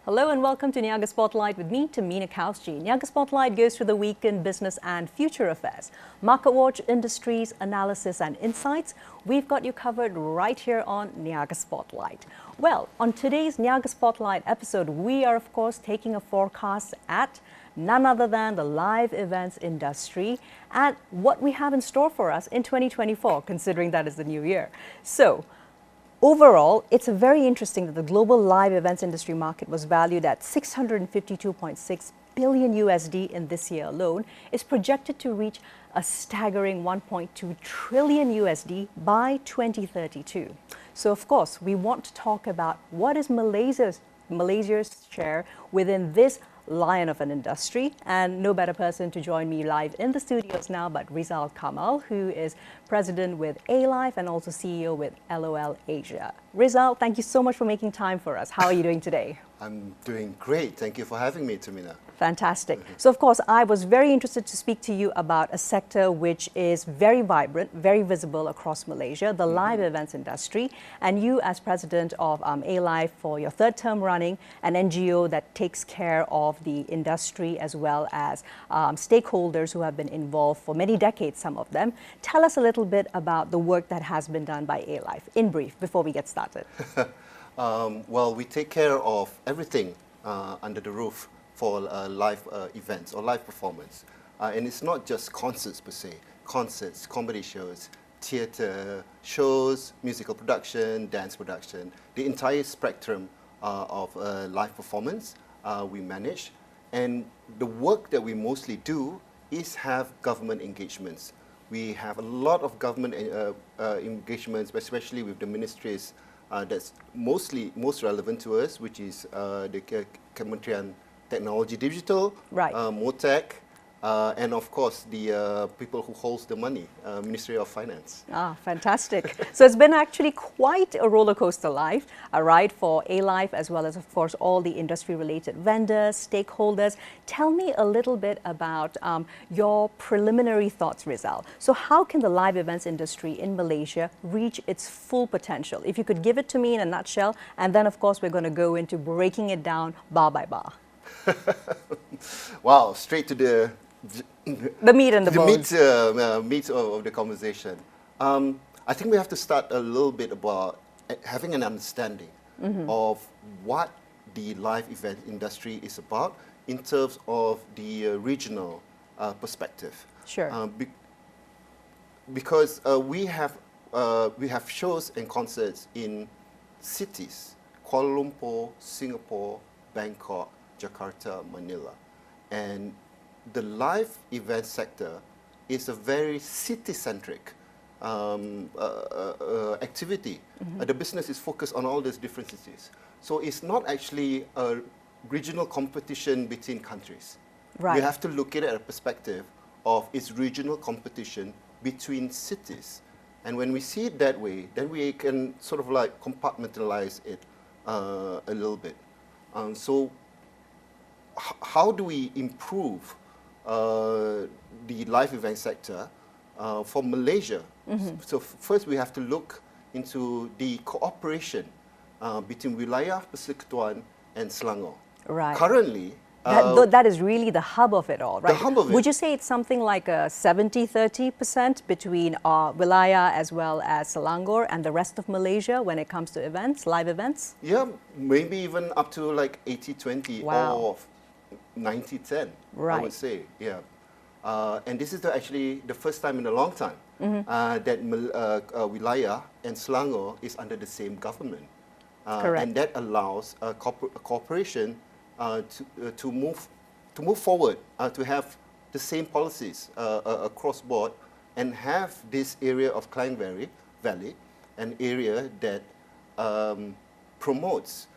Hello and welcome to Niaga Spotlight with me, Tamina Kausji. Niaga Spotlight goes through the week in business and future affairs. Market watch, industries, analysis and insights. We've got you covered right here on Niaga Spotlight. Well, on today's Niaga Spotlight episode, we are of course taking a forecast at none other than the live events industry and what we have in store for us in 2024, considering that is the new year. So, overall, it's very interesting that the global live events industry market was valued at 652.6 billion USD in this year alone, is projected to reach a staggering 1.2 trillion USD by 2032. So of course, we want to talk about what is Malaysia's share within this lion of an industry, and no better person to join me live in the studios now but Rizal Kamal, who is president with ALIFE and also CEO with LOL Asia. Rizal, thank you so much for making time for us. How are you doing today? I'm doing great. Thank you for having me, Tamina. Fantastic. So, of course, I was very interested to speak to you about a sector which is very vibrant, very visible across Malaysia, the live events industry. And you, as president of ALIFE for your third term running, an NGO that takes care of the industry as well as stakeholders who have been involved for many decades, some of them. Tell us a little bit about the work that has been done by ALIFE, in brief, before we get started. Well, we take care of everything under the roof for live events or live performance. And it's not just concerts per se, concerts, comedy shows, theatre, shows, musical production, dance production, the entire spectrum of live performance we manage. And the work that we mostly do is have government engagements. We have a lot of government engagements, especially with the ministries that's most relevant to us, which is the Kementerian Technology Digital, right. MOTEC, and of course the people who holds the money, Ministry of Finance. Ah, fantastic. So it's been actually quite a roller coaster life, right, for ALIFE as well as of course all the industry related vendors, stakeholders. Tell me a little bit about your preliminary thoughts, Rizal. So how can the live events industry in Malaysia reach its full potential? If you could give it to me in a nutshell, and then of course we're going to go into breaking it down bar by bar. Wow, straight to the meat and the bones. Meat of the conversation. I think we have to start a little bit about having an understanding of what the live event industry is about in terms of the regional perspective. Sure. Because we have shows and concerts in cities: Kuala Lumpur, Singapore, Bangkok, Jakarta, Manila. And the live event sector is a very city-centric activity. The business is focused on all these different cities. So it's not actually a regional competition between countries. Right. We have to look at it at a perspective of its regional competition between cities. And when we see it that way, then we can sort of like compartmentalize it a little bit. So how do we improve the live event sector for Malaysia? So first we have to look into the cooperation between Wilayah Persekutuan and Selangor. Right. Currently, that is really the hub of it all, right? The hub of it. Would you say it's something like a 70-30% between Wilayah as well as Selangor and the rest of Malaysia when it comes to events, live events? Yeah, maybe even up to like 80-20 or 90-10, right. I would say, yeah. And this is actually the first time in a long time that Wilayah and Selangor is under the same government. Correct. And that allows cooperation to move forward, to have the same policies across board, and have this area of Klang Valley, an area that promotes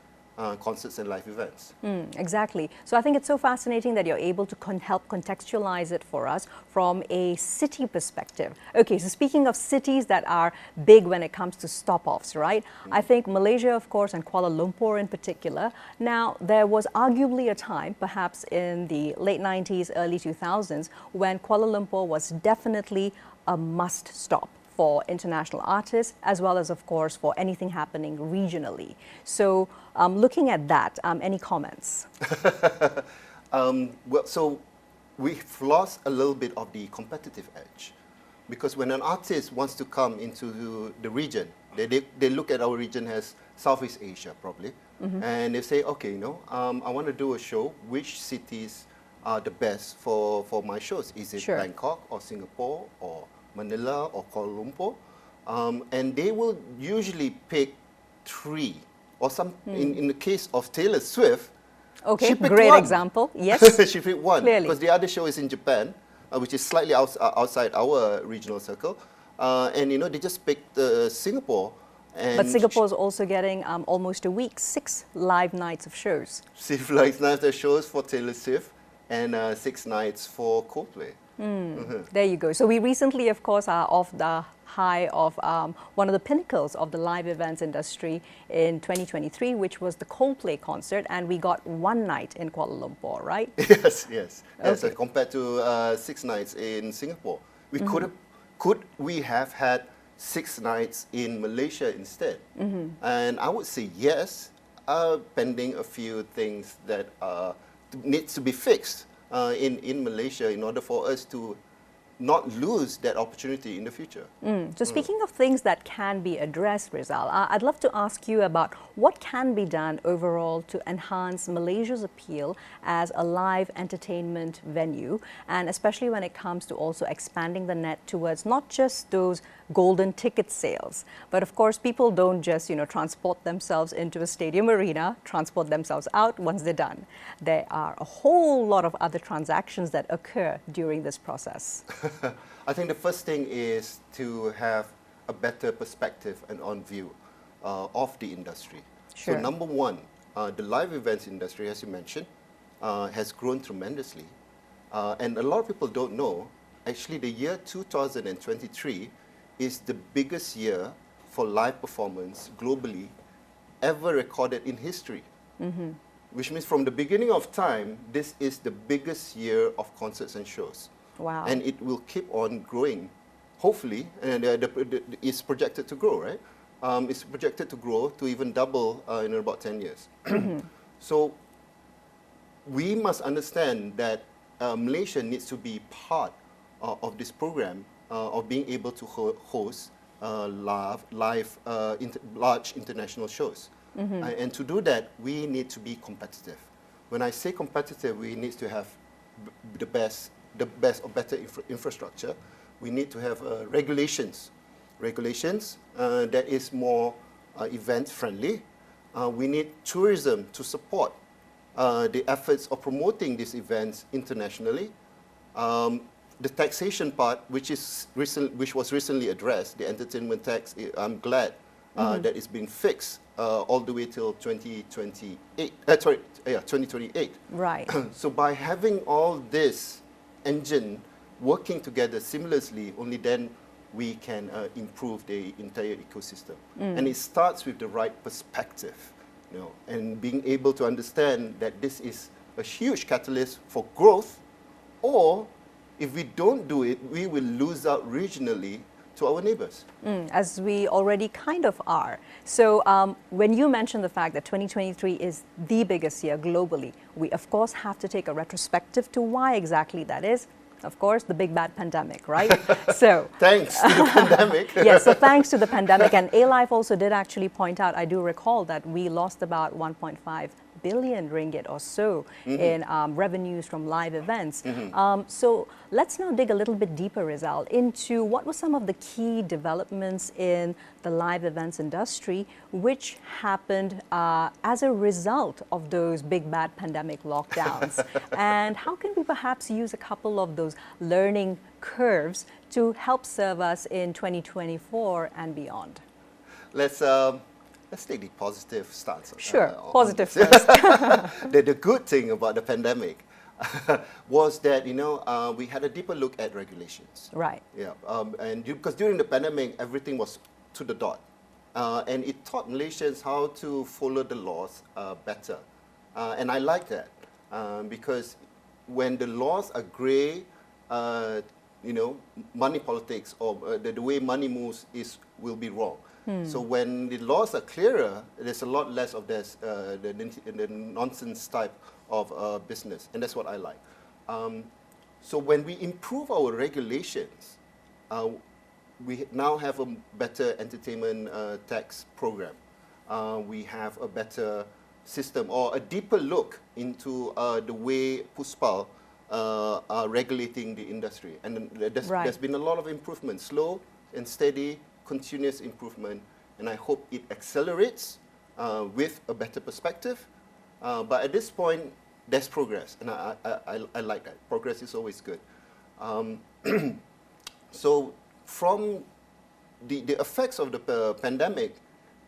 concerts and live events. Exactly. So I think it's so fascinating that you're able to help contextualize it for us from a city perspective. Okay, so speaking of cities that are big when it comes to stop-offs, right? I think Malaysia, of course, and Kuala Lumpur in particular. Now, there was arguably a time, perhaps in the late 90s, early 2000s, when Kuala Lumpur was definitely a must stop for international artists, as well as, of course, for anything happening regionally. So looking at that, any comments? Well, so we've lost a little bit of the competitive edge, because when an artist wants to come into the region, they look at our region as Southeast Asia probably, and they say, okay, I want to do a show. Which cities are the best for my shows? Is it Bangkok or Singapore or Manila or Kuala Lumpur? And they will usually pick 3 or some. In the case of Taylor Swift, okay, great example. Yes, she picked 1 because the other show is in Japan, which is slightly outside our regional circle, and they just picked Singapore. And but Singapore is also getting almost a week, 6 live nights of shows. 6 live nights of shows for Taylor Swift and 6 nights for Coldplay. There you go. So we recently, of course, are off the high of one of the pinnacles of the live events industry in 2023, which was the Coldplay concert, and we got 1 night in Kuala Lumpur, right? Yes. Okay. Compared to 6 nights in Singapore. We could we have had 6 nights in Malaysia instead? And I would say yes, pending a few things that needs to be fixed in Malaysia in order for us to not lose that opportunity in the future. So speaking of things that can be addressed, Rizal, I'd love to ask you about what can be done overall to enhance Malaysia's appeal as a live entertainment venue, and especially when it comes to also expanding the net towards not just those golden ticket sales, but of course people don't just transport themselves into a stadium arena, transport themselves out once they're done. There are a whole lot of other transactions that occur during this process. I think the first thing is to have a better perspective and on view of the industry. Sure. So number 1, the live events industry, as you mentioned, has grown tremendously. And a lot of people don't know, actually the year 2023 is the biggest year for live performance globally ever recorded in history. Which means from the beginning of time, this is the biggest year of concerts and shows. Wow. And it will keep on growing, hopefully, and it's projected to grow, right? It's projected to grow to even double in about 10 years. So we must understand that Malaysia needs to be part of this program of being able to host large international shows. And to do that, we need to be competitive. When I say competitive, we need to have the best or better infrastructure. We need to have regulations that is more event friendly. We need tourism to support the efforts of promoting these events internationally. The taxation part, which was recently addressed, the entertainment tax, I'm glad that it's been fixed all the way till 2028. 2028. Right. So by having all this engine working together seamlessly, only then we can improve the entire ecosystem. And it starts with the right perspective, and being able to understand that this is a huge catalyst for growth, or if we don't do it, we will lose out regionally to our neighbors. As we already kind of are. So when you mentioned the fact that 2023 is the biggest year globally, we of course have to take a retrospective to why exactly that is. Of course, the big bad pandemic, right? So thanks to the pandemic. Yes, so thanks to the pandemic. And ALIFE also did actually point out, I do recall that we lost about 1.5 billion ringgit or so in revenues from live events. So let's now dig a little bit deeper, Rizal, into what were some of the key developments in the live events industry which happened as a result of those big bad pandemic lockdowns. And how can we perhaps use a couple of those learning curves to help serve us in 2024 and beyond? Let's take the positive stance. Sure, positive first. The good thing about the pandemic was that we had a deeper look at regulations. Right. Yeah, and because during the pandemic everything was to the dot, and it taught Malaysians how to follow the laws better, and I like that because when the laws are grey, money politics or the way money moves will be wrong. So when the laws are clearer, there's a lot less of this the nonsense type of business, and that's what I like. So when we improve our regulations, we now have a better entertainment tax program. We have a better system or a deeper look into the way Puspal are regulating the industry. And there's been a lot of improvement, slow and steady, continuous improvement, and I hope it accelerates with a better perspective. But at this point, there's progress, and I like that. Progress is always good. So from the effects of the pandemic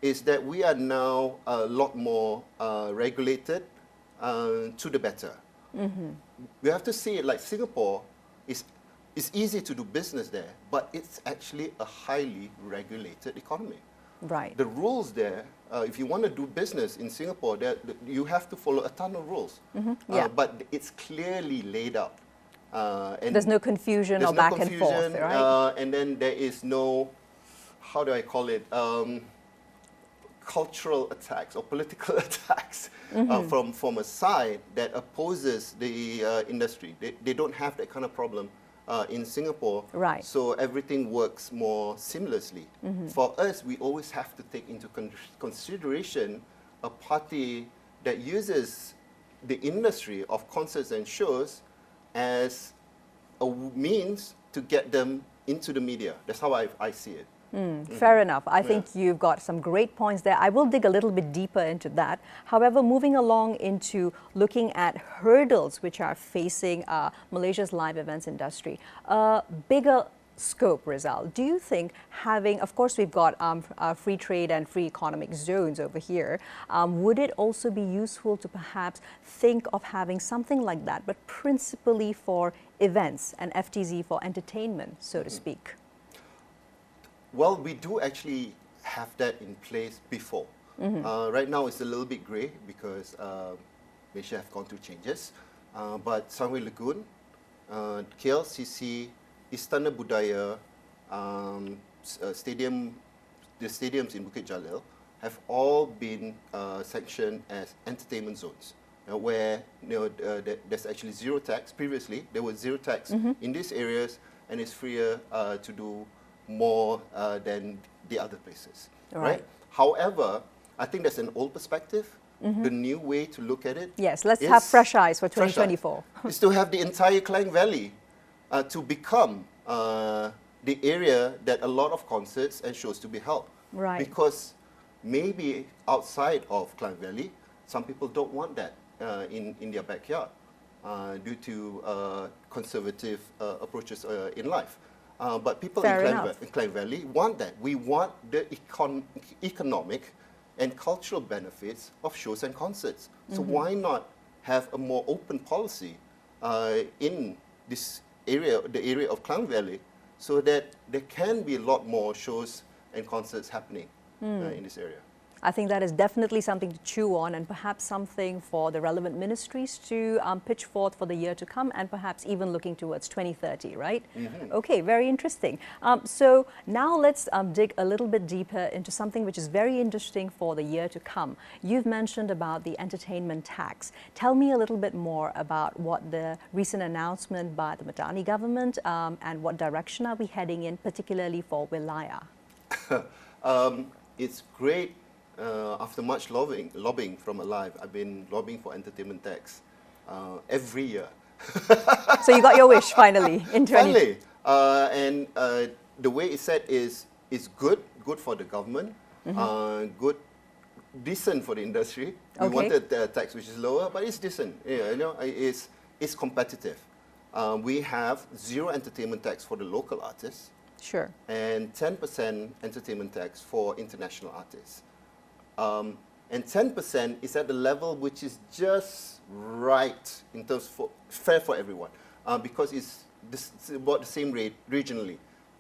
is that we are now a lot more regulated to the better. We have to see it like Singapore it's easy to do business there, but it's actually a highly regulated economy. Right. The rules there, if you want to do business in Singapore, you have to follow a ton of rules. But it's clearly laid out. And there's no confusion or back and forth, right? And then there is no, how do I call it, cultural attacks or political attacks from a side that opposes the industry. They don't have that kind of problem in Singapore, right? So everything works more seamlessly. For us, we always have to take into consideration a party that uses the industry of concerts and shows as a means to get them into the media. That's how I see it. Fair enough. I think you've got some great points there. I will dig a little bit deeper into that. However, moving along into looking at hurdles which are facing Malaysia's live events industry, bigger scope, Rizal. Do you think having, of course, we've got free trade and free economic zones over here, would it also be useful to perhaps think of having something like that, but principally for events and FTZ for entertainment, so to speak? Well, we do actually have that in place before. Right now it's a little bit grey because Malaysia have gone through changes. But Sunway Lagoon, KLCC, Istana Budaya, the stadiums in Bukit Jalil have all been sanctioned as entertainment zones, where there's actually zero tax. Previously, there was zero tax in these areas, and it's freer to do more than the other places, right? However, I think that's an old perspective. The new way to look at it, yes, let's have fresh eyes for 2024. Is to have the entire Klang Valley to become the area that a lot of concerts and shows to be held. Right. Because maybe outside of Klang Valley, some people don't want that in their backyard due to conservative approaches in life. But people in Klang Valley want that. We want the economic and cultural benefits of shows and concerts. So why not have a more open policy in this area, the area of Klang Valley, so that there can be a lot more shows and concerts happening in this area? I think that is definitely something to chew on, and perhaps something for the relevant ministries to pitch forth for the year to come, and perhaps even looking towards 2030, right? Okay, very interesting. So now let's dig a little bit deeper into something which is very interesting for the year to come. You've mentioned about the entertainment tax. Tell me a little bit more about what the recent announcement by the Madani government and what direction are we heading in, particularly for Wilayah? It's great. After much lobbying from ALIFE, I've been lobbying for entertainment tax every year. So you got your wish finally in 20... Finally, and the way it's said is good for the government, decent for the industry. We wanted a tax which is lower, but it's decent. It's competitive. We have zero entertainment tax for the local artists. Sure. And 10% entertainment tax for international artists. And 10% is at the level which is just right in terms of fair for everyone, because it's about the same rate regionally.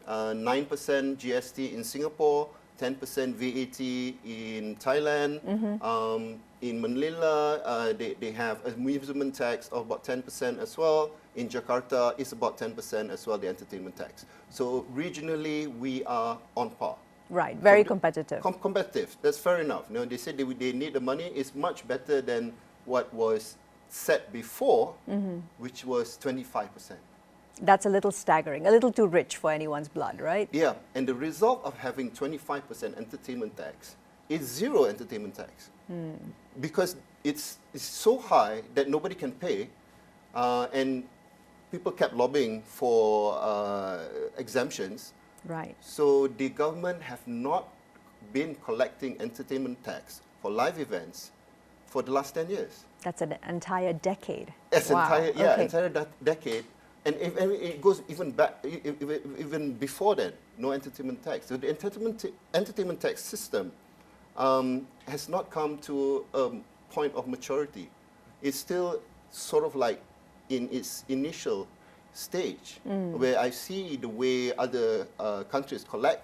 9% GST in Singapore, 10% VAT in Thailand. In Manila, they have amusement tax of about 10% as well. In Jakarta, it's about 10% as well, the entertainment tax. So regionally, we are on par. Right, very competitive. Competitive, that's fair enough. You know, they said they need the money. It's much better than what was set before, which was 25%. That's a little staggering, a little too rich for anyone's blood, right? Yeah, and the result of having 25% entertainment tax is zero entertainment tax. Because it's so high that nobody can pay, and people kept lobbying for exemptions. Right. So the government have not been collecting entertainment tax for live events for the last 10 years. That's an entire decade. It's Wow. entire decade. And it goes even back, even before that, no entertainment tax. So the entertainment tax system has not come to a point of maturity. It's still sort of like in its initial stage, where I see the way other countries collect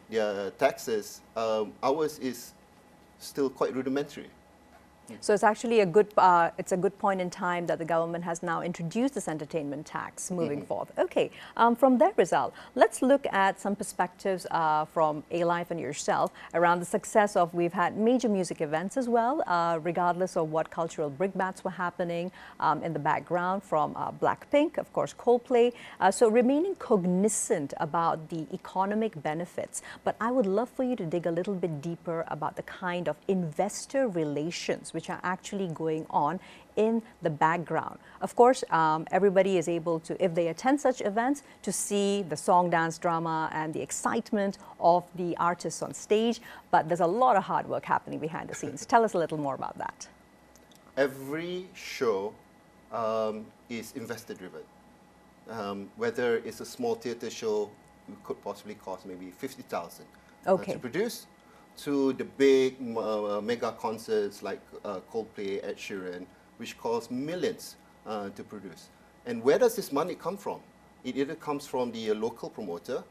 their taxes. Ours is still quite rudimentary. So it's actually it's a good point in time that the government has now introduced this entertainment tax moving forth. Okay, from there, Rizal, let's look at some perspectives from ALIFE and yourself around the success of, we've had major music events as well, regardless of what cultural brickbats were happening in the background, from Blackpink, of course, Coldplay. So remaining cognizant about the economic benefits. But I would love for you to dig a little bit deeper about the kind of investor relations which are actually going on in the background. Of course, everybody is able to, if they attend such events, to see the song, dance, drama and the excitement of the artists on stage, but there's a lot of hard work happening behind the scenes. Tell us a little more about that. Every show is investor driven. Whether it's a small theatre show, it could possibly cost maybe 50,000 to produce, to the big mega concerts like Coldplay, Ed Sheeran, which cost millions to produce. And where does this money come from? It either comes from the local promoter,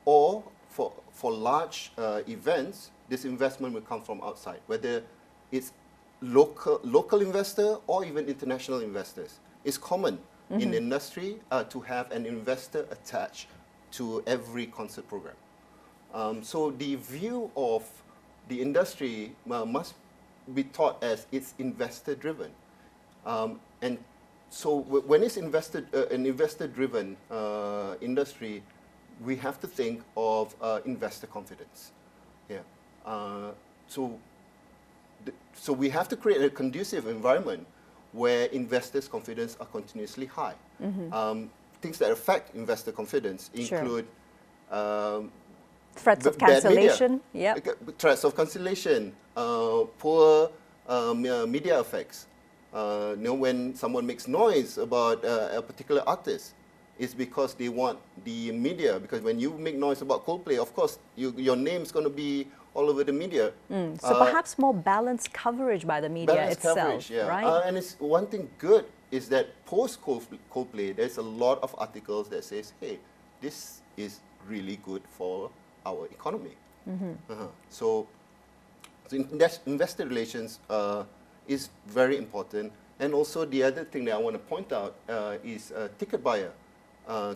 or for large events, this investment will come from outside, whether it's local investor or even international investors. It's common in the industry to have an investor attached to every concert program. So the view of the industry must be taught as it's investor-driven. And so when it's an investor-driven industry, we have to think of investor confidence. Yeah. So we have to create a conducive environment where investors' confidence are continuously high. Things that affect investor confidence include threats of cancellation. Threats of cancellation, poor media effects. When someone makes noise about a particular artist, it's because they want the media. Because when you make noise about Coldplay, of course, your name's going to be all over the media. So perhaps more balanced coverage by the media itself, right? And it's one thing good is that post Coldplay, there's a lot of articles that says, hey, this is really good for our economy. So investor relations is very important. And also the other thing that I want to point out is ticket buyer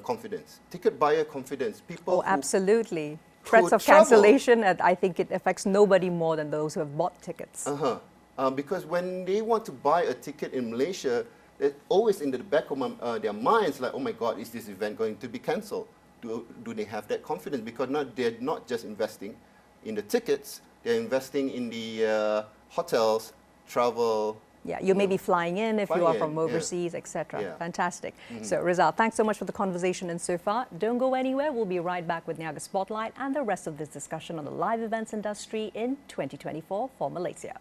confidence. Ticket buyer confidence. People absolutely. Threats of cancellation, I think it affects nobody more than those who have bought tickets. Because when they want to buy a ticket in Malaysia, it's always in the back of their minds, like, oh my God, is this event going to be cancelled? Do they have that confidence? Because they're not just investing in the tickets, they're investing in the hotels, travel. Yeah, you may be flying in if you are from overseas, etc. Fantastic. So Rizal, thanks so much for the conversation and so far. Don't go anywhere. We'll be right back with Niaga Spotlight and the rest of this discussion on the live events industry in 2024 for Malaysia.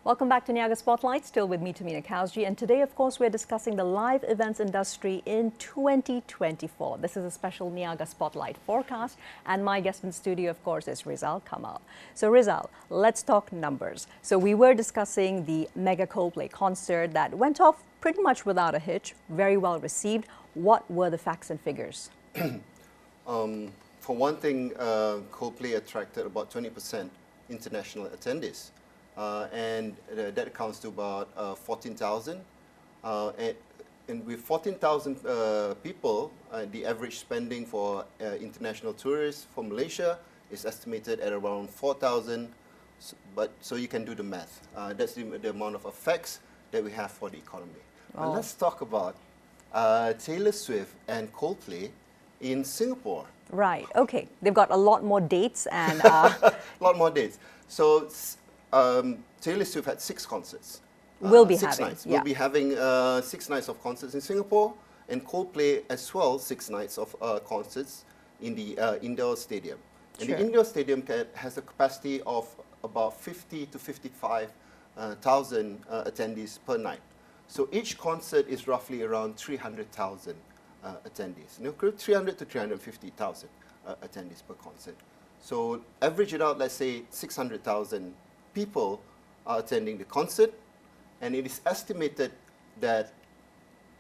Welcome back to Niaga Spotlight, still with me, Tamina Kausji. And today, of course, we're discussing the live events industry in 2024. This is a special Niaga Spotlight forecast. And my guest in studio, of course, is Rizal Kamal. So Rizal, let's talk numbers. So we were discussing the mega Coldplay concert that went off pretty much without a hitch, very well received. What were the facts and figures? For one thing, Coldplay attracted about 20% international attendees. And that accounts to about 14,000. And with 14,000 people, the average spending for international tourists from Malaysia is estimated at around 4,000. So you can do the math. That's the amount of effects that we have for the economy. Now let's talk about Taylor Swift and Coldplay in Singapore. Right. Okay. They've got a lot more dates and a lot more dates. So Taylor Swift had 6 concerts. We'll be six having. nights. Yeah. We'll be having 6 nights of concerts in Singapore, and Coldplay as well, 6 nights of concerts in the indoor stadium. And Sure. the indoor stadium has a capacity of about 50 to 55,000 attendees per night. So each concert is roughly around 300,000 attendees. 300 to 350,000 attendees per concert. So average it out, let's say 600,000 people are attending the concert, and it is estimated that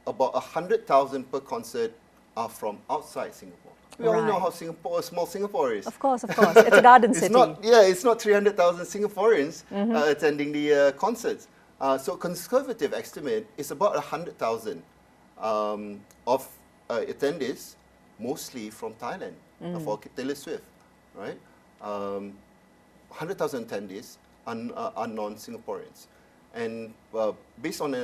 about 100,000 per concert are from outside Singapore. We all know how small Singapore is. Of course, of course. It's a garden city. It's not 300,000 Singaporeans attending the concerts. So conservative estimate is about 100,000 of attendees, mostly from Thailand for Taylor Swift, right? 100,000 attendees are non-Singaporeans. And based on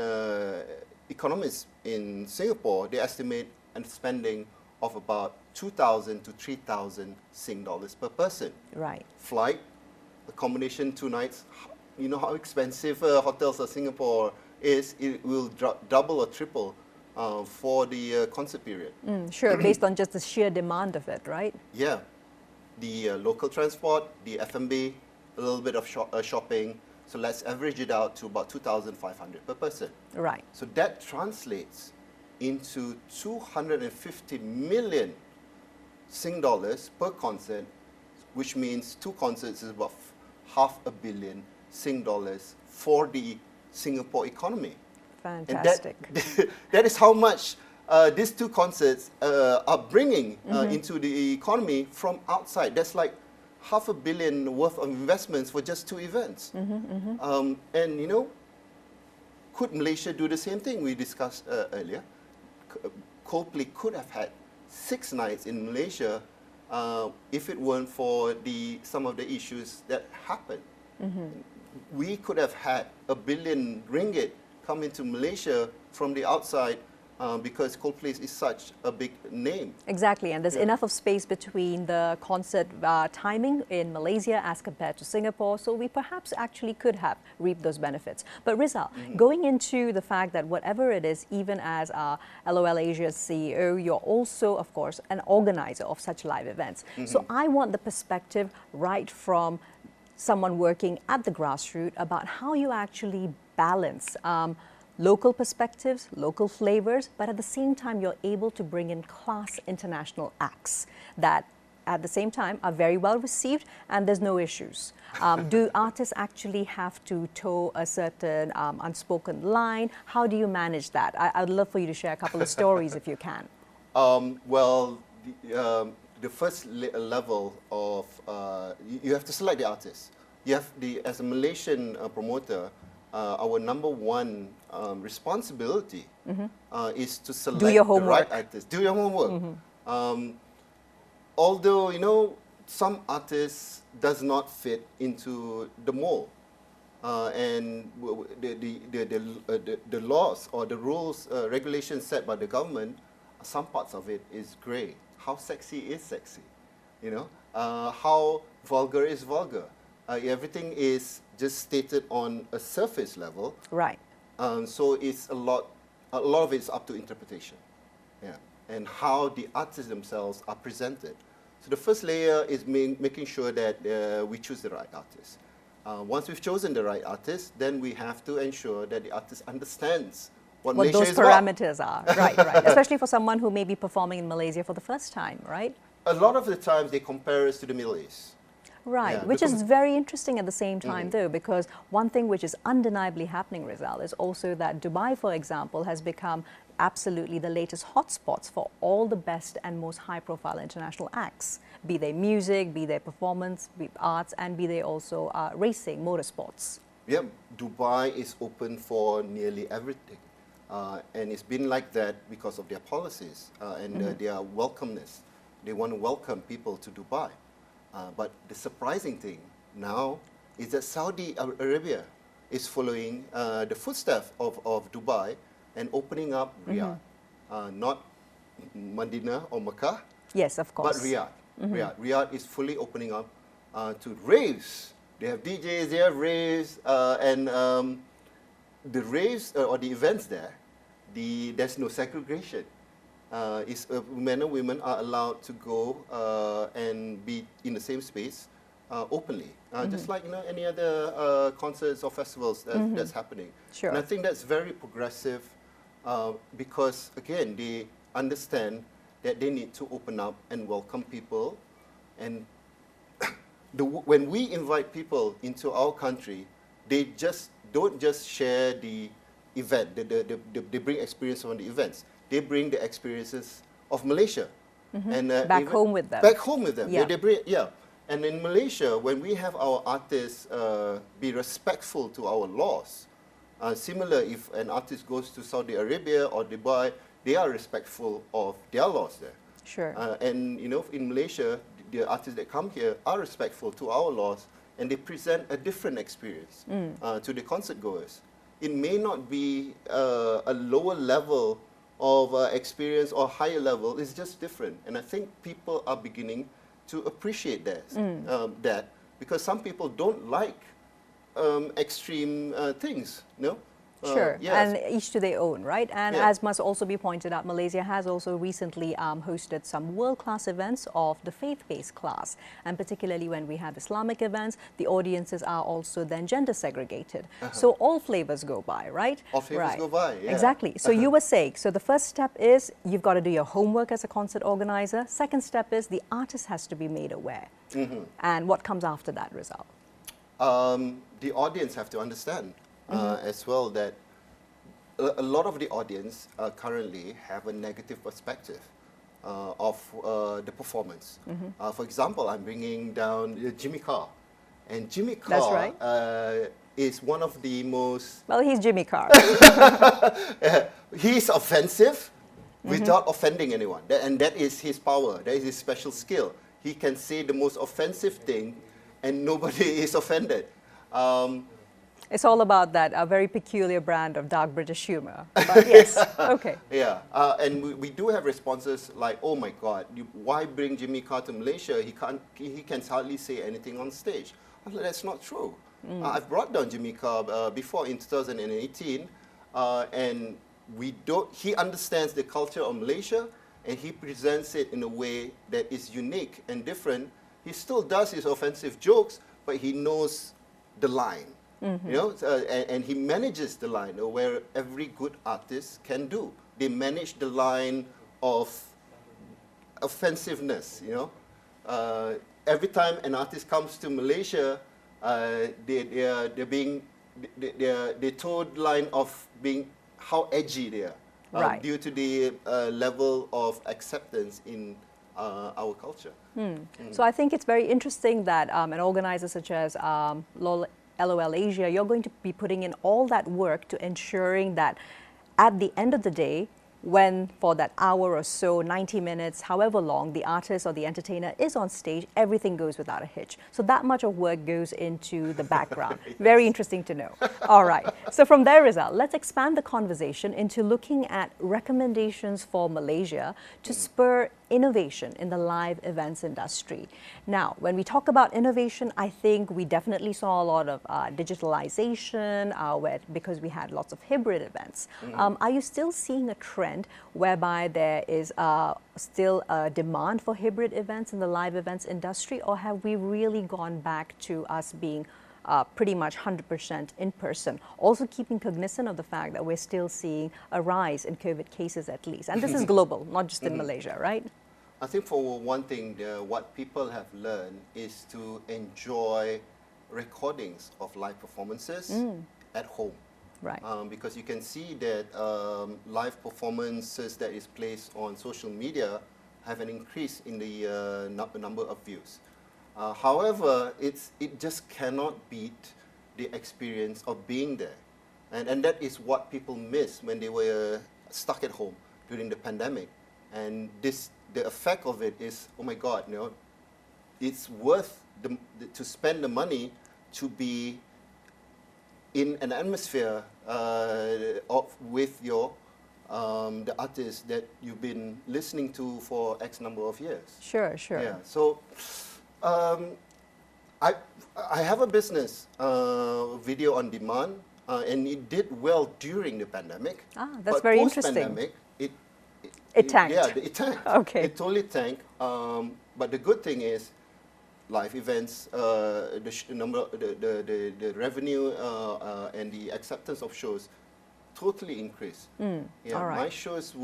economists in Singapore, they estimate a spending of about 2,000 to 3,000 Sing dollars per person. Right. Flight, accommodation, 2 nights. You know how expensive hotels in Singapore is. It will double or triple for the concert period. Sure, based on just the sheer demand of it, right? Yeah. The local transport, the F&B, a little bit of shopping. So let's average it out to about 2,500 per person. Right. So that translates into 250 million Sing dollars per concert, which means 2 concerts is about $500 million Sing dollars for the Singapore economy. Fantastic. And that is how much these 2 concerts are bringing into the economy from outside. That's like $500 million worth of investments for just 2 events. And you know, could Malaysia do the same thing we discussed earlier? Coldplay could have had 6 nights in Malaysia if it weren't for some of the issues that happened. We could have had R1 billion come into Malaysia from the outside because Coldplay is such a big name. Exactly, and there's enough of space between the concert timing in Malaysia as compared to Singapore, so we perhaps actually could have reaped those benefits. But Rizal, going into the fact that whatever it is, even as LOL Asia's CEO, you're also, of course, an organizer of such live events. So I want the perspective right from someone working at the grassroots about how you actually balance local perspectives, local flavors, but at the same time, you're able to bring in class international acts that at the same time are very well received and there's no issues. Do artists actually have to toe a certain unspoken line? How do you manage that? I'd love for you to share a couple of stories if you can. Well, the first level of, you have to select the artist. You have as a Malaysian promoter, our #1 responsibility is to select the right artist. Do your homework. Although, you know, some artists does not fit into the mold. And the laws or the rules, regulations set by the government, some parts of it is grey. How sexy is sexy? You know, how vulgar is vulgar? Everything is just stated on a surface level. Right. So it's a lot of it is up to interpretation. Yeah. And how the artists themselves are presented. So the first layer is making sure that we choose the right artist. Once we've chosen the right artist, then we have to ensure that the artist understands what What Malaysia those is about. parameters are. Right, right. Especially for someone who may be performing in Malaysia for the first time, right? A lot of the times they compare us to the Middle East. Right, Yeah, which is because- very interesting at the same time though, because one thing which is undeniably happening, Rizal, is also that Dubai, for example, has become absolutely the latest hotspots for all the best and most high-profile international acts, be they music, be they performance, be arts, and be they also racing, motorsports. Yeah, Dubai is open for nearly everything. And it's been like that because of their policies and their welcomeness. They want to welcome people to Dubai. But the surprising thing now is that Saudi Arabia is following the footsteps of Dubai and opening up Riyadh. Not Medina or Mecca, Yes, of but course. Riyadh. Riyadh is fully opening up to raves. They have DJs, they have raves, and the raves or the events there, there's no segregation. Men and women are allowed to go and be in the same space openly, just like any other concerts or festivals that's happening. Sure. And I think that's very progressive because again they understand that they need to open up and welcome people, and when we invite people into our country, they just don't just share the event. They bring experience on the events. They bring the experiences of Malaysia, and Back home with them. Back home with them. Yeah. They bring, yeah. And in Malaysia, when we have our artists be respectful to our laws, similar if an artist goes to Saudi Arabia or Dubai, they are respectful of their laws there. Sure. And in Malaysia, the artists that come here are respectful to our laws, and they present a different experience to the concert goers. It may not be a lower level of experience or higher level, it's just different. And I think people are beginning to appreciate that because some people don't like extreme things, Sure, yes. and each to their own, right? And Yeah. as must also be pointed out, Malaysia has also recently hosted some world-class events of the faith-based class. And particularly when we have Islamic events, the audiences are also then gender segregated. So all flavors go by, right? All flavors right. go by, yeah. Exactly. So you were saying, so the first step is you've got to do your homework as a concert organizer. Second step is the artist has to be made aware. And what comes after that, Rizal? The audience have to understand as well that a lot of the audience currently have a negative perspective of the performance. For example, I'm bringing down Jimmy Carr, and Jimmy Carr That's right. is one of the most. Well, he's Jimmy Carr. He's offensive without offending anyone, and that is his power. That is his special skill. He can say the most offensive thing, and nobody is offended. It's all about that very peculiar brand of dark British humor. But yes, okay. Yeah, and we do have responses like, "Oh my God, why bring Jimmy Carr to Malaysia? He can hardly say anything on stage." I'm like, that's not true. I've brought down Jimmy Carr before in 2018, and he understands the culture of Malaysia, and he presents it in a way that is unique and different. He still does his offensive jokes, but he knows the line. And he manages the line where every good artist can do. They manage the line of offensiveness. Every time an artist comes to Malaysia, they're told the line of being how edgy they are, Right. due to the level of acceptance in our culture. So I think it's very interesting that an organizer such as LOL Asia, you're going to be putting in all that work to ensuring that at the end of the day, when for that hour or so, 90 minutes, however long, the artist or the entertainer is on stage, everything goes without a hitch. So that much of work goes into the background. Yes. Very interesting to know. All right. So from there, Rizal, let's expand the conversation into looking at recommendations for Malaysia to spur innovation in the live events industry. Now, when we talk about innovation, I think we definitely saw a lot of digitalization because we had lots of hybrid events. Are you still seeing a trend whereby there is still a demand for hybrid events in the live events industry, or have we really gone back to us being pretty much 100% in person. Also keeping cognizant of the fact that we're still seeing a rise in COVID cases at least. And this is global, not just in Malaysia, right? I think for one thing, what people have learned is to enjoy recordings of live performances at home. Right. Because you can see that live performances that is placed on social media have an increase in the number of views. However, it just cannot beat the experience of being there. And that is what people miss when they were stuck at home during the pandemic. And the effect of it is, oh my God, you know, it's worth to spend the money to be in an atmosphere with your the artists that you've been listening to for X number of years. Sure, sure. Yeah. So I have a business, video on demand, and it did well during the pandemic. That's but very interesting. Post-pandemic, it tanked. Yeah, it tanked. Okay. It totally tanked. But the good thing is, live events, the revenue and the acceptance of shows totally increased. Yeah, all right. my shows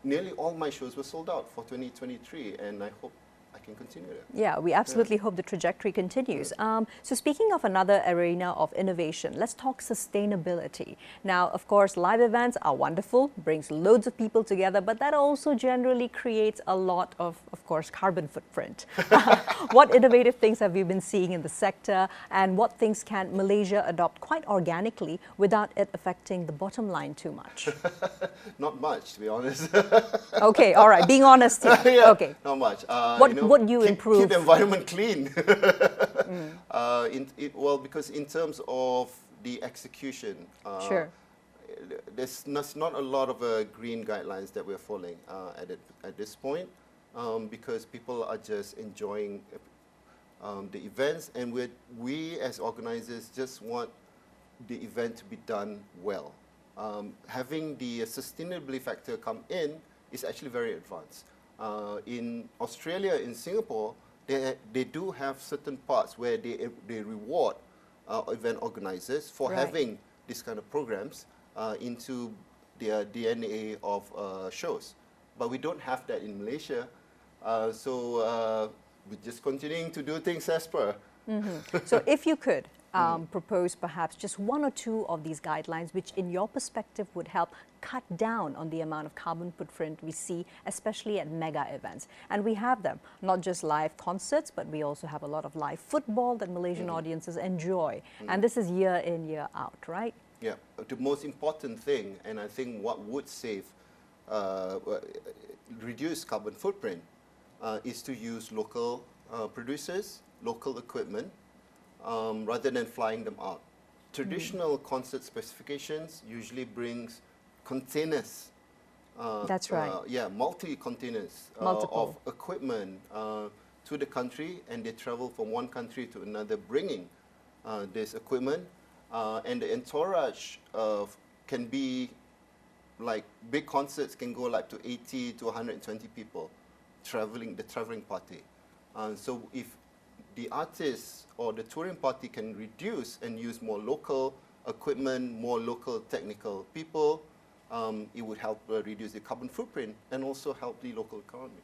nearly all my shows were sold out for 2023, and I hope I can continue that. Yeah, we absolutely hope the trajectory continues. So speaking of another arena of innovation, let's talk sustainability. Now, of course, live events are wonderful, brings loads of people together, but that also generally creates a lot of course, carbon footprint. What innovative things have you been seeing in the sector, and what things can Malaysia adopt quite organically without it affecting the bottom line too much? Not much, to be honest. Okay, all right, being honest here. Yeah, okay. not much. What do you improve? Keep the environment clean. Well, because in terms of the execution, sure. there's not a lot of green guidelines that we're following at this point, because people are just enjoying the events, and we as organizers just want the event to be done well. Having the sustainability factor come in is actually very advanced. In Australia, in Singapore, they do have certain parts where they reward event organizers for right. having this kind of programs into their DNA of shows. But we don't have that in Malaysia, so we're just continuing to do things as per. So if you could propose perhaps just one or two of these guidelines which in your perspective would help cut down on the amount of carbon footprint we see, especially at mega events. And we have them, not just live concerts, but we also have a lot of live football that Malaysian audiences enjoy. And this is year in, year out, right? Yeah, the most important thing, and I think what would save, reduce carbon footprint, is to use local producers, local equipment, rather than flying them out. Traditional concert specifications usually brings containers. That's right. Yeah, multi-containers of equipment to the country, and they travel from one country to another bringing this equipment. And the entourage can be like big concerts can go like to 80 to 120 people traveling, the traveling party. So if the artists or the touring party can reduce and use more local equipment, more local technical people, it would help reduce the carbon footprint and also help the local economy.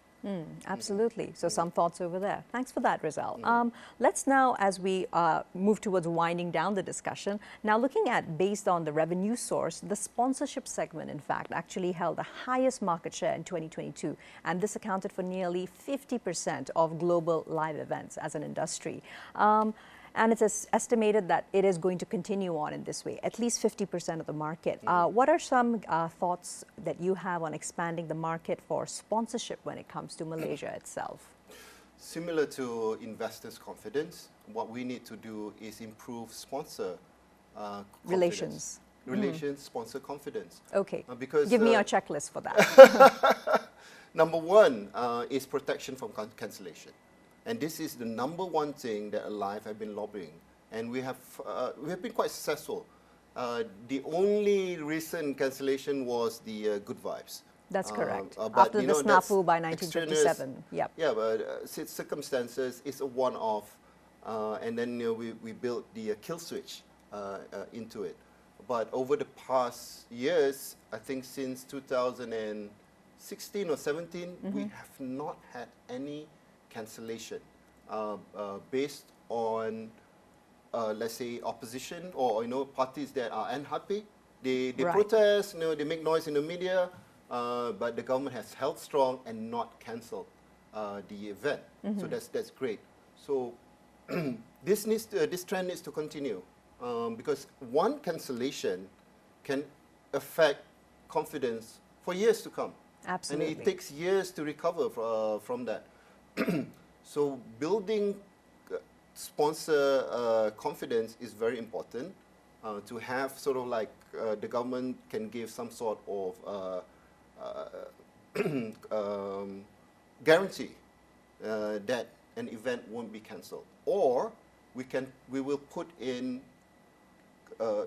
Absolutely. So some thoughts over there. Thanks for that, Rizal. Let's now, as we move towards winding down the discussion, now looking at, based on the revenue source, the sponsorship segment, in fact, actually held the highest market share in 2022. And this accounted for nearly 50% of global live events as an industry. And it's estimated that it is going to continue on in this way, at least 50% of the market. What are some thoughts that you have on expanding the market for sponsorship when it comes to Malaysia itself? Similar to investors' confidence, what we need to do is improve sponsor relations. Sponsor confidence. Okay, because give me your checklist for that. Number one is protection from cancellation. And this is the number one thing that ALIFE have been lobbying. And we have been quite successful. The only recent cancellation was the Good Vibes. That's correct. After the snafu by 1957. Yep. Yeah, but circumstances is a one-off and then we built the kill switch into it. But over the past years, I think since 2016 or 17, we have not had any cancellation based on, let's say, opposition or parties that are unhappy. They protest, they make noise in the media, but the government has held strong and not cancelled the event. So that's great. So this trend needs to continue because one cancellation can affect confidence for years to come. Absolutely. And it takes years to recover from that. So building sponsor confidence is very important to have sort of like the government can give some sort of guarantee that an event won't be cancelled, or we will put in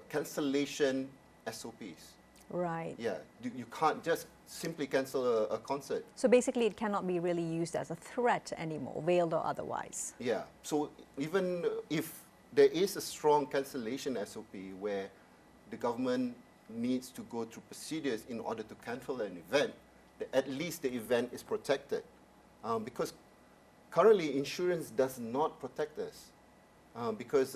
cancellation SOPs. Right. Yeah, you can't just simply cancel a concert. So basically it cannot be really used as a threat anymore, veiled or otherwise. Yeah, so even if there is a strong cancellation SOP where the government needs to go through procedures in order to cancel an event, at least the event is protected. Because currently insurance does not protect us because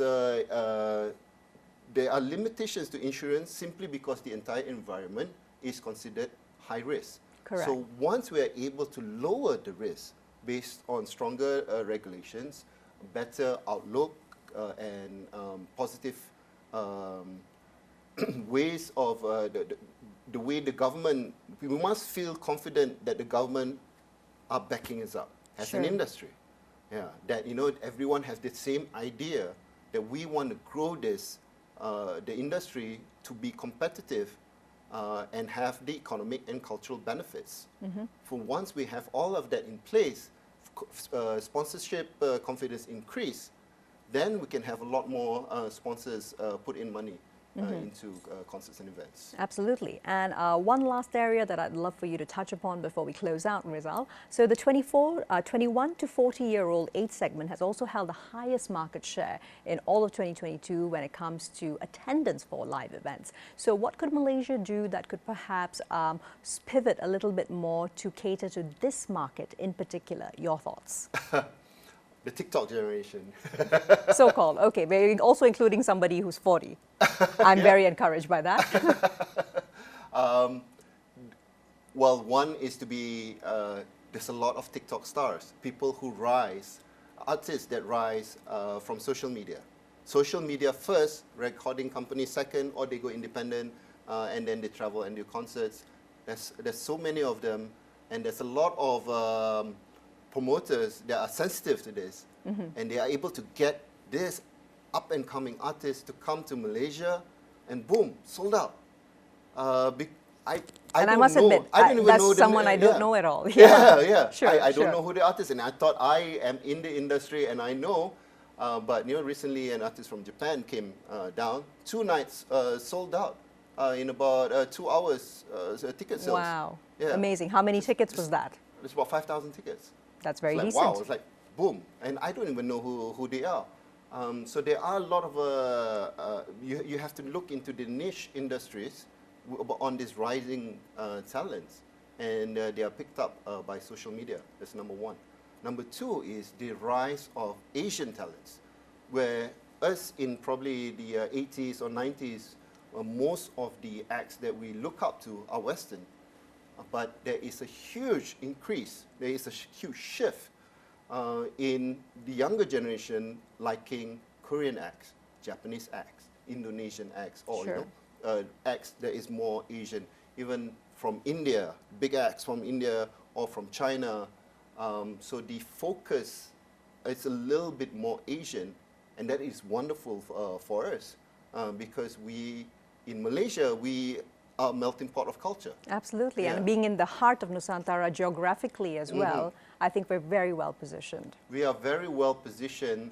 there are limitations to insurance simply because the entire environment is considered high risk. Correct. So once we are able to lower the risk based on stronger regulations, better outlook and positive ways of the way the government, we must feel confident that the government are backing us up as an industry. Yeah, that everyone has the same idea that we want to grow this the industry to be competitive and have the economic and cultural benefits. For once we have all of that in place, sponsorship confidence increase, then we can have a lot more sponsors put in money into concerts and events. Absolutely. And one last area that I'd love for you to touch upon before we close out, Rizal. So the 21 to 40-year-old age segment has also held the highest market share in all of 2022 when it comes to attendance for live events. So what could Malaysia do that could perhaps pivot a little bit more to cater to this market in particular? Your thoughts? The TikTok generation. So-called. Okay, we're also including somebody who's 40. I'm very encouraged by that. Well, one is to be, there's a lot of TikTok stars, people who rise, artists that rise from social media. Social media first, recording company second, or they go independent, and then they travel and do concerts. There's so many of them, and there's a lot of promoters that are sensitive to this, and they are able to get this up-and-coming artists to come to Malaysia, and boom, sold out. I must admit, that's someone I don't know at all. Yeah. Sure, I don't know who the artist is, and I thought I am in the industry and I know, but recently an artist from Japan came down. 2 nights sold out in about 2 hours ticket sales. Wow, yeah. Amazing. How many tickets was that? It's about 5,000 tickets. That's very decent. decent. Wow, it's like boom, and I don't even know who they are. So there are a lot of, you have to look into the niche industries on these rising talents, and they are picked up by social media. That's number one. Number two is the rise of Asian talents, where us in probably the 80s or 90s, most of the acts that we look up to are Western. But there is a huge increase, there is a huge shift in the younger generation liking Korean acts, Japanese acts, Indonesian acts, or acts that is more Asian, even from India, big acts from India or from China. So the focus is a little bit more Asian, and that is wonderful for us because we, in Malaysia, we are a melting pot of culture. Absolutely, and being in the heart of Nusantara geographically as well, I think we're very well positioned. We are very well positioned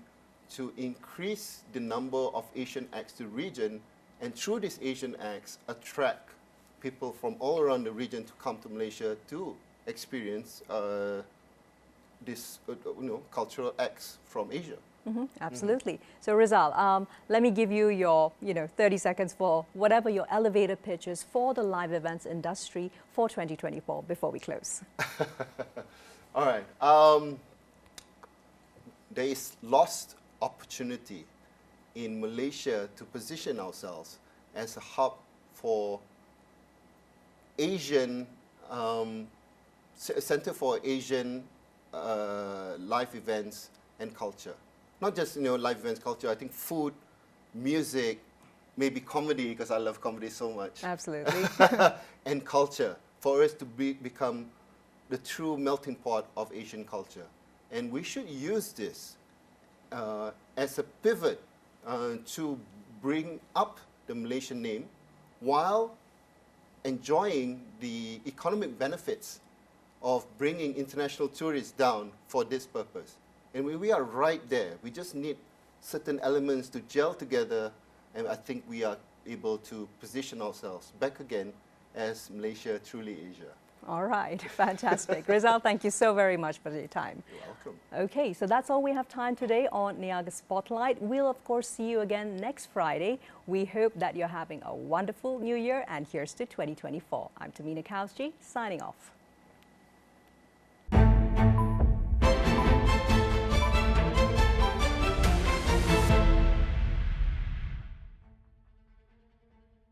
to increase the number of Asian acts to region, and through these Asian acts, attract people from all around the region to come to Malaysia to experience this, cultural acts from Asia. Absolutely. So Rizal, let me give you your 30 seconds for whatever your elevator pitch is for the live events industry for 2024 before we close. All right. There is lost opportunity in Malaysia to position ourselves as a hub for Asian, center for Asian live events and culture. Not just live events, culture. I think food, music, maybe comedy, because I love comedy so much. Absolutely. And culture, for us to become the true melting pot of Asian culture. And we should use this as a pivot to bring up the Malaysian name while enjoying the economic benefits of bringing international tourists down for this purpose. And we are right there. We just need certain elements to gel together, and I think we are able to position ourselves back again as Malaysia, truly Asia. All right, fantastic. Rizal, thank you so very much for your time. You're welcome. Okay, so that's all we have time today on Niaga Spotlight. We'll, of course, see you again next Friday. We hope that you're having a wonderful new year, and here's to 2024. I'm Tamina Kausji, signing off.